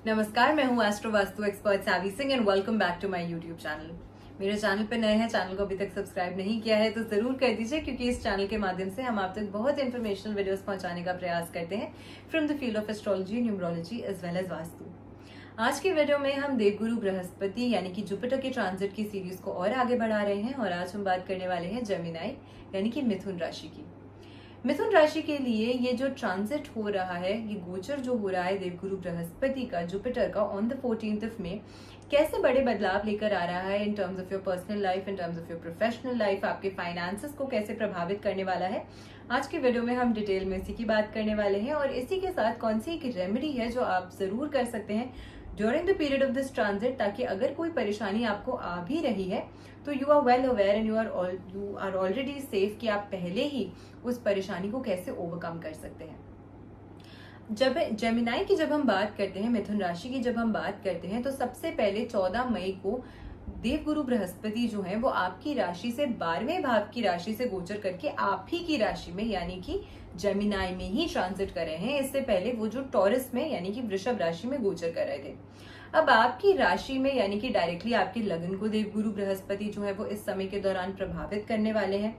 नमस्कार, मैं हूँ astro vastu expert Saavi Singh and welcome back to my YouTube channel. मेरे चैनल पे नए हैं, चैनल को अभी तक सब्सक्राइब नहीं किया है तो जरूर कर दीजिए, क्योंकि इस चैनल के माध्यम से हम आप तक बहुत इंफॉर्मेशनल वीडियोस पहुंचाने का प्रयास करते हैं from the field of astrology, numerology as well as vastu. आज की वीडियो में हम देवगुरु बृहस्पति यानी कि जुपिटर के ट्रांजिट की सीरीज को और आगे बढ़ा रहे हैं और आज हम बात करने वाले हैं जेमिनाई यानी कि मिथुन राशि की। मिथुन राशि के लिए ये जो ट्रांजिट हो रहा है, ये गोचर जो हो रहा है देवगुरु बृहस्पति का जुपिटर का ऑन द 14th में, कैसे बड़े बदलाव लेकर आ रहा है in terms of your personal life, in terms of your professional life, आपके फाइनेंसेस को कैसे प्रभावित करने वाला है। आज की वीडियो में हम डिटेल में इसी की बात करने वाले हैं और इसी के साथ कौन सी एक रेमेडी है जो आप जरूर कर सकते हैं during the period of this transit, ताकि अगर कोई परेशानी आपको आ भी रही है तो you are well aware and you are already safe कि आप पहले ही उस परेशानी को कैसे ओवरकम कर सकते हैं। जब जेमिनाई की जब हम बात करते हैं, मिथुन राशि की जब हम बात करते हैं, तो सबसे पहले 14 मई को देवगुरु बृहस्पति जो है वो आपकी राशि से 12वें भाव की राशि से गोचर करके आप ही की राशि में यानी कि जेमिनाई में ही ट्रांजिट कर रहे हैं। इससे पहले वो जो टॉरस में यानी कि वृषभ राशि में गोचर कर रहे थे। अब आपकी राशि में यानी कि डायरेक्टली आपके लगन को देवगुरु बृहस्पति जो है वो इस समय के दौरान प्रभावित करने वाले हैं।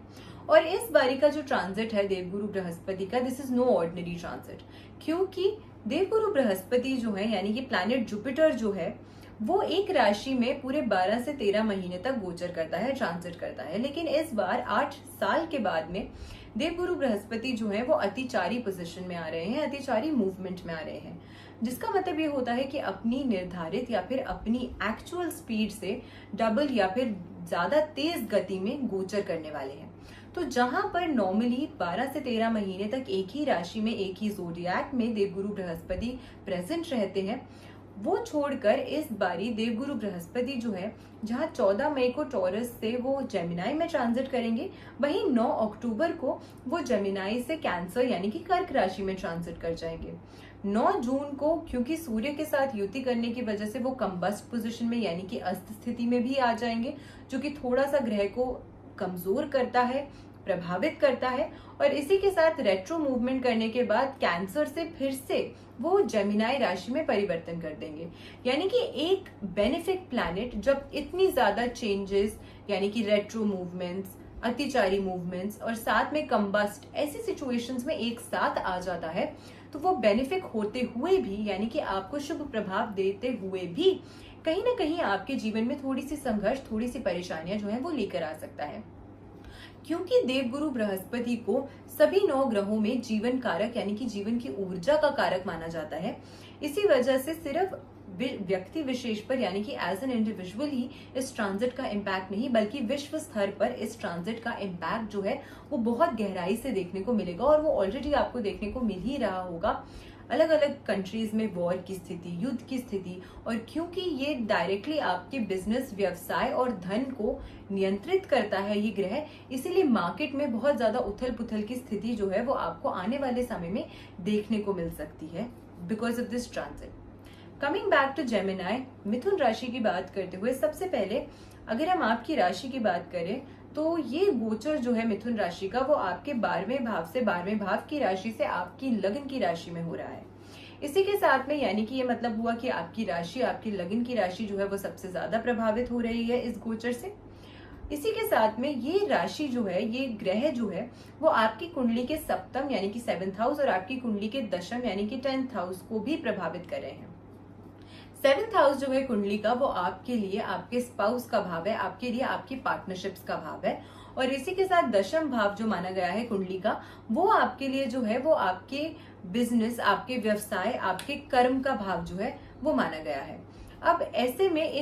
और इस बारी का जो ट्रांजिट है देवगुरु बृहस्पति का, this is no ordinary transit, क्योंकि देवगुरु बृहस्पति जो है यानी कि प्लैनेट जुपिटर जो है वो एक राशि में पूरे 12 से 13 महीने तक गोचर करता है, ट्रांजिट करता है। लेकिन इस बार 8 साल के बाद में देवगुरु बृहस्पति जो है वो अतिचारी पोजीशन में आ रहे हैं, अतिचारी मूवमेंट में आ रहे हैं, जिसका मतलब ये होता है कि अपनी निर्धारित या फिर अपनी एक्चुअल स्पीड से डबल या फिर ज्यादा तेज गति में गोचर करने वाले हैं। तो जहां पर नॉर्मली 12 से 13 महीने तक एक ही राशि में एक ही ज़ोडिएक में देवगुरु बृहस्पति प्रेजेंट रहते हैं, वो छोड़कर इस बारी देवगुरु बृहस्पति जो है जहां 14 मई को टॉरस से वो जेमिनाई में ट्रांजिट करेंगे, वहीं 9 अक्टूबर को वो जेमिनाई से कैंसर यानी कि कर्क राशि में ट्रांजिट कर जाएंगे। 9 जून को क्योंकि सूर्य के साथ युति करने की वजह से वो कंबस्ट पोजीशन में यानी कि अस्त स्थिति में भी आ जाएंगे, जो कि थोड़ा सा ग्रह को कमजोर करता है, प्रभावित करता है। और इसी के साथ रेट्रो मूवमेंट करने के बाद कैंसर से फिर से वो जेमिनाई राशि में परिवर्तन कर देंगे। यानी कि एक बेनिफिक प्लैनेट जब इतनी ज्यादा चेंजेस यानी कि रेट्रो मूवमेंट्स, अतिचारी मूवमेंट्स और साथ में कंबस्ट ऐसी सिचुएशंस में एक साथ आ जाता है, तो वो बेनिफिक होते हुए भी यानी कि आपको शुभ प्रभाव देते हुए भी कहीं ना कहीं आपके जीवन में थोड़ी सी संघर्ष, थोड़ी सी परेशानियां जो है वो लेकर आ सकता है। क्योंकि देवगुरु बृहस्पति को सभी 9 ग्रहों में जीवन कारक यानी कि जीवन की ऊर्जा का कारक माना जाता है, इसी वजह से सिर्फ व्यक्ति विशेष पर यानी कि एज एन इंडिविजुअल ही इस ट्रांजिट का इम्पैक्ट नहीं, बल्कि विश्व स्तर पर इस ट्रांजिट का इम्पैक्ट जो है वो बहुत गहराई से देखने को मिलेगा। और वो ऑलरेडी आपको देखने को मिल ही रहा होगा। अलग अलग कंट्रीज में वॉर की स्थिति, युद्ध की स्थिति, और क्योंकि ये डायरेक्टली आपके बिजनेस, व्यवसाय और धन को नियंत्रित करता है ये ग्रह, इसीलिए मार्केट में बहुत ज्यादा उथल पुथल की स्थिति जो है वो आपको आने वाले समय में देखने को मिल सकती है because of this transit. Coming back to Gemini, मिथुन राशि की बात करते हुए सबसे पहले अगर हम आपकी राशि की बात करें तो ये गोचर जो है मिथुन राशि का वो आपके 12वें भाव से 12वें भाव की राशि से आपकी लगन की राशि में हो रहा है। इसी के साथ में यानी कि ये मतलब हुआ कि आपकी राशि, आपकी लगन की राशि जो है वो सबसे ज्यादा प्रभावित हो रही है इस गोचर से। इसी के साथ में ये राशि जो है, ये ग्रह जो है वो आपकी कुंडली के सप्तम यानी कि 7th हाउस और आपकी कुंडली के दशम यानी कि 10th हाउस को भी प्रभावित कर रहे हैं। 7th हाउस जो है कुंडली का वो आपके लिए आपके स्पाउस का भाव है, आपके लिए आपकी पार्टनरशिप्स का भाव है। और इसी के साथ दशम भाव जो माना गया है कुंडली का, वो आपके लिए जो है वो आपके बिजनेस, आपके व्यवसाय, आपके कर्म का भाव जो है वो माना गया है। अब ऐसे में ये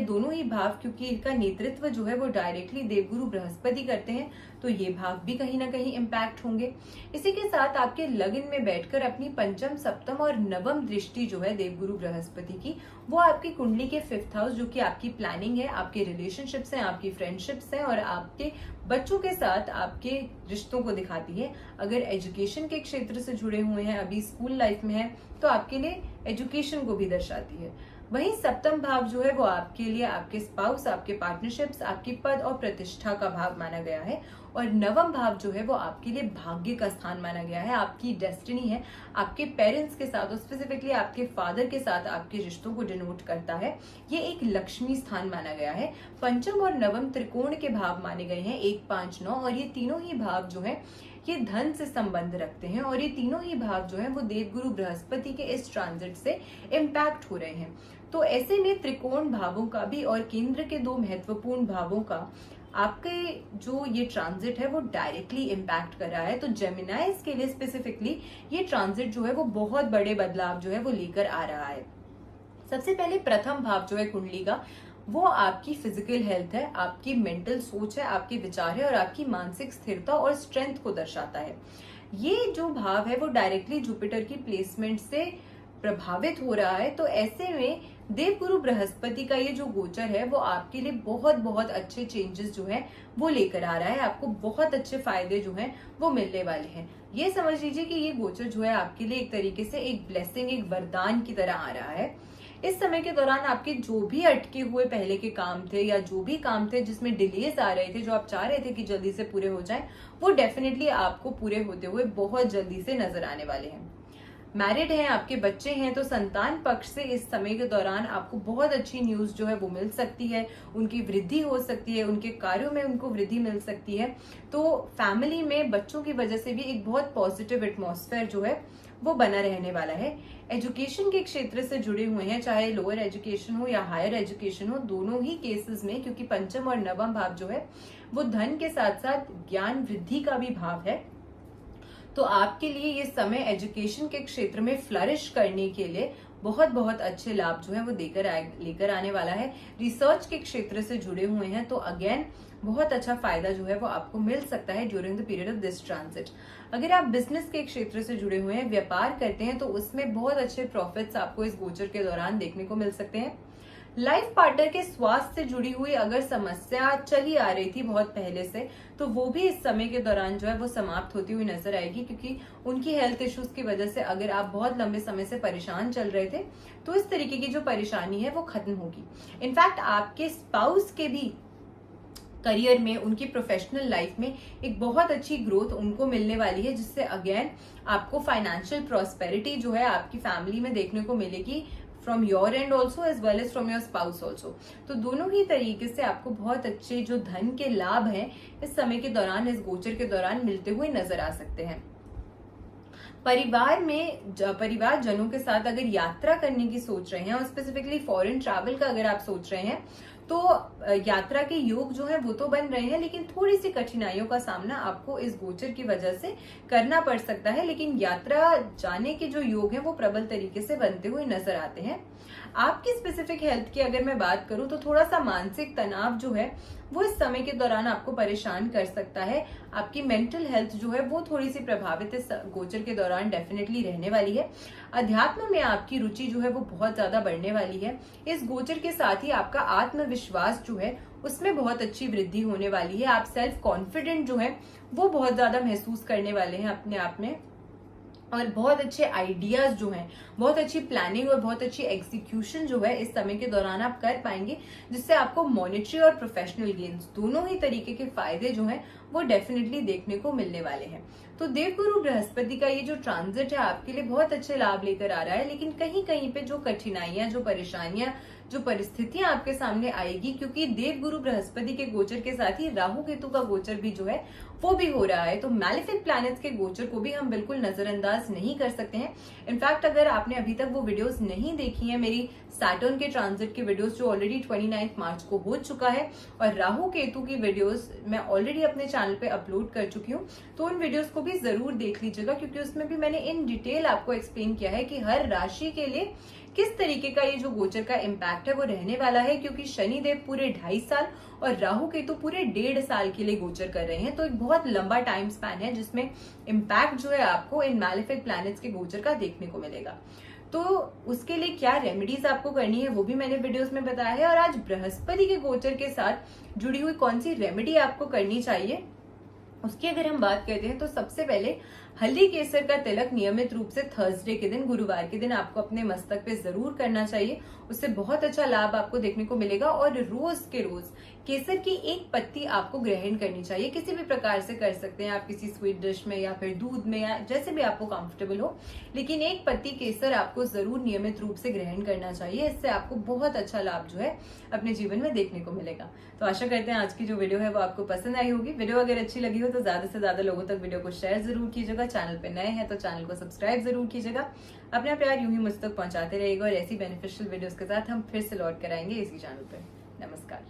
दोनों ही भाव, क्योंकि इनका नेतृत्व जो है वो डायरेक्टली देवगुरु बृहस्पति करते हैं, तो ये भाव भी कहीं ना कहीं इम्पैक्ट होंगे। इसी के साथ आपके लगन में बैठकर अपनी पंचम, सप्तम और नवम दृष्टि जो है देवगुरु बृहस्पति की, वो आपकी कुंडली के 5th हाउस जो कि आपकी प्लानिंग है, आपके रिलेशनशिप्स हैं, आपकी फ्रेंडशिप्स हैं और आपके बच्चों के साथ आपके रिश्तों को दिखाती है। अगर एजुकेशन के क्षेत्र से जुड़े हुए हैं, अभी स्कूल लाइफ में है, तो आपके लिए एजुकेशन को भी दर्शाती है। वहीं सप्तम भाव जो है वो आपके लिए आपके स्पाउस, आपके पार्टनरशिप्स, आपकी पद और प्रतिष्ठा का भाव माना गया है। और नवम भाव जो है वो आपके लिए भाग्य का स्थान माना गया है, आपकी डेस्टिनी है, आपके पेरेंट्स के साथ और स्पेसिफिकली आपके फादर के साथ आपके रिश्तों को डिनोट करता है। ये एक लक्ष्मी स्थान माना गया है। पंचम और नवम त्रिकोण के भाव माने गए हैं 1, 5, 9, और ये तीनों ही भाव जो है ये धन से संबंध रखते हैं और ये तीनों ही भाव जो है वो देवगुरु बृहस्पति के इस ट्रांजिट से इम्पैक्ट हो रहे हैं। तो ऐसे में त्रिकोण भावों का भी और केंद्र के 2 महत्वपूर्ण भावों का आपके जो ये ट्रांजिट है वो डायरेक्टली इम्पैक्ट कर रहा है। तो जेमिनाइज के लिए स्पेसिफिकली ये ट्रांजिट जो है वो बहुत बड़े बदलाव जो है वो लेकर आ रहा है। सबसे पहले प्रथम भाव जो है कुंडली का, वो आपकी फिजिकल हेल्थ है, आपकी मेंटल सोच है, आपके विचार है और आपकी मानसिक स्थिरता और स्ट्रेंथ को दर्शाता है। ये जो भाव है वो डायरेक्टली जुपिटर की प्लेसमेंट से प्रभावित हो रहा है। तो ऐसे में देवगुरु बृहस्पति का ये जो गोचर है वो आपके लिए बहुत बहुत अच्छे चेंजेस जो है वो लेकर आ रहा है। आपको बहुत अच्छे फायदे जो हैं वो मिलने वाले हैं। ये समझ लीजिए कि ये गोचर जो है आपके लिए एक तरीके से एक ब्लेसिंग, एक वरदान की तरह आ रहा है। इस समय के दौरान आपके जो भी अटके हुए पहले के काम थे या जो भी काम थे जिसमें डिलेज आ रहे थे, जो आप चाह रहे थे कि जल्दी से पूरे हो जाएं, वो डेफिनेटली आपको पूरे होते हुए बहुत जल्दी से नजर आने वाले हैं। मैरिड हैं, आपके बच्चे हैं, तो संतान पक्ष से इस समय के दौरान आपको बहुत अच्छी न्यूज जो है वो मिल सकती है, उनकी वृद्धि हो सकती है, उनके कार्यों में उनको वृद्धि मिल सकती है। तो फैमिली में बच्चों की वजह से भी एक बहुत पॉजिटिव एटमॉस्फेयर जो है वो बना रहने वाला है। एजुकेशन के क्षेत्र से जुड़े हुए हैं, चाहे लोअर एजुकेशन हो या हायर एजुकेशन हो, दोनों ही केसेस में, क्योंकि पंचम और नवम भाव जो है वो धन के साथ साथ ज्ञान वृद्धि का भी भाव है। तो आपके लिए ये समय एजुकेशन के क्षेत्र में फ्लरिश करने के लिए बहुत बहुत अच्छे लाभ जो है वो लेकर आने वाला है। रिसर्च के क्षेत्र से जुड़े हुए हैं तो अगेन बहुत अच्छा फायदा जो है वो आपको मिल सकता है during the period of this transit. अगर आप बिजनेस के क्षेत्र से जुड़े हुए हैं, व्यापार करते हैं, तो उसमें बहुत अच्छे प्रॉफिट्स आपको इस गोचर के दौरान देखने को मिल सकते हैं। लाइफ पार्टनर के स्वास्थ्य से जुड़ी हुई अगर समस्या चली आ रही थी बहुत पहले से, तो वो भी इस समय के दौरान जो है वो समाप्त होती हुई नजर आएगी, क्योंकि उनकी हेल्थ इश्यूज की वजह से अगर आप बहुत लंबे समय से परेशान चल रहे थे तो इस तरीके की जो परेशानी है वो खत्म होगी। इनफैक्ट आपके स्पाउस के भी करियर में, उनकी प्रोफेशनल लाइफ में एक बहुत अच्छी ग्रोथ उनको मिलने वाली है, जिससे अगेन आपको फाइनेंशियल प्रॉस्पेरिटी जो है आपकी फैमिली में देखने को मिलेगी, from your and also as well as from your spouse also. तो दोनों ही तरीके से आपको बहुत अच्छे जो धन के लाभ हैं इस समय के दौरान, इस गोचर के दौरान मिलते हुए नजर आ सकते हैं। परिवार जनों के साथ अगर यात्रा करने की सोच रहे हैं और स्पेसिफिकली फॉरेन ट्रैवल का अगर आप सोच रहे हैं, तो यात्रा के योग जो है वो तो बन रहे हैं, लेकिन थोड़ी सी कठिनाइयों का सामना आपको इस गोचर की वजह से करना पड़ सकता है। लेकिन यात्रा जाने के जो योग हैं वो प्रबल तरीके से बनते हुए नजर आते हैं। आपकी स्पेसिफिक हेल्थ की अगर मैं बात करूं तो थोड़ा सा मानसिक तनाव जो है वो इस समय के दौरान आपको परेशान कर सकता है। आपकी मेंटल हेल्थ जो है वो थोड़ी सी प्रभावित इस गोचर के दौरान डेफिनेटली रहने वाली है। अध्यात्म में आपकी रुचि जो है वो बहुत ज्यादा बढ़ने वाली है। इस गोचर के साथ ही आपका आत्मविश्वास जो है उसमें बहुत अच्छी वृद्धि होने वाली है। आप सेल्फ कॉन्फिडेंट जो है वो बहुत ज्यादा महसूस करने वाले हैं अपने आप में, और बहुत अच्छे आइडियाज जो हैं, बहुत अच्छी प्लानिंग और बहुत अच्छी एग्जीक्यूशन जो है इस समय के दौरान आप कर पाएंगे, जिससे आपको मॉनेटरी और प्रोफेशनल गेन्स दोनों ही तरीके के फायदे जो हैं वो डेफिनेटली देखने को मिलने वाले हैं। तो देवगुरु बृहस्पति का ये जो ट्रांजिट है आपके लिए बहुत अच्छे लाभ लेकर आ रहा है, लेकिन कहीं कहीं पे जो कठिनाइयां, जो परेशानियां, जो परिस्थितियां आपके सामने आएगी, क्योंकि देवगुरु बृहस्पति के गोचर के साथ ही राहु केतु का गोचर भी जो है वो भी हो रहा है। तो मैलेफिक प्लैनेट्स के गोचर को भी हम बिल्कुल नजरअंदाज नहीं कर सकते हैं। इनफैक्ट अगर आपने अभी तक वो वीडियोस नहीं देखी है, मेरी सैटर्न के ट्रांजिट की वीडियोस जो ऑलरेडी 29 मार्च को हो चुका है, और राहु केतु की वीडियोस मैं ऑलरेडी अपने चैनल पे अपलोड कर चुकी हूँ, तो उन वीडियोस को भी जरूर देख लीजिएगा, क्योंकि उसमें भी मैंने इन डिटेल आपको एक्सप्लेन किया है कि हर राशि के लिए किस तरीके का ये जो गोचर का इम्पैक्ट है वो रहने वाला है। क्योंकि शनिदेव पूरे 2.5 साल और राहु केतु पूरे 1.5 साल के लिए गोचर कर रहे हैं, तो एक बहुत लंबा टाइम स्पैन है जिसमें इम्पैक्ट जो है आपको इन मैलेफिक प्लैनेट्स के गोचर का देखने को मिलेगा। तो उसके लिए क्या रेमेडीज आपको करनी है वो भी मैंने वीडियोस में बताया है, और आज बृहस्पति के गोचर के साथ जुड़ी हुई कौन सी रेमेडी आपको करनी चाहिए उसकी अगर हम बात करते हैं, तो सबसे पहले हल्दी केसर का तिलक नियमित रूप से थर्सडे के दिन, गुरुवार के दिन आपको अपने मस्तक पे जरूर करना चाहिए। उससे बहुत अच्छा लाभ आपको देखने को मिलेगा। और रोज के रोज केसर की एक पत्ती आपको ग्रहण करनी चाहिए। किसी भी प्रकार से कर सकते हैं आप, किसी स्वीट डिश में या फिर दूध में या जैसे भी आपको कंफर्टेबल हो, लेकिन एक पत्ती केसर आपको जरूर नियमित रूप से ग्रहण करना चाहिए। इससे आपको बहुत अच्छा लाभ जो है अपने जीवन में देखने को मिलेगा। तो आशा करते हैं आज की जो वीडियो है वो आपको पसंद आई होगी। वीडियो अगर अच्छी लगी हो तो ज्यादा से ज्यादा लोगों तक वीडियो को शेयर जरूर कीजिएगा। चैनल पे नए हैं तो चैनल को सब्सक्राइब जरूर कीजिएगा। अपना प्यार यूं ही मुझ तक पहुंचाते रहेगा और ऐसी बेनिफिशियल वीडियोस के साथ हम फिर से लौट कर आएंगे इसी चैनल पे। नमस्कार।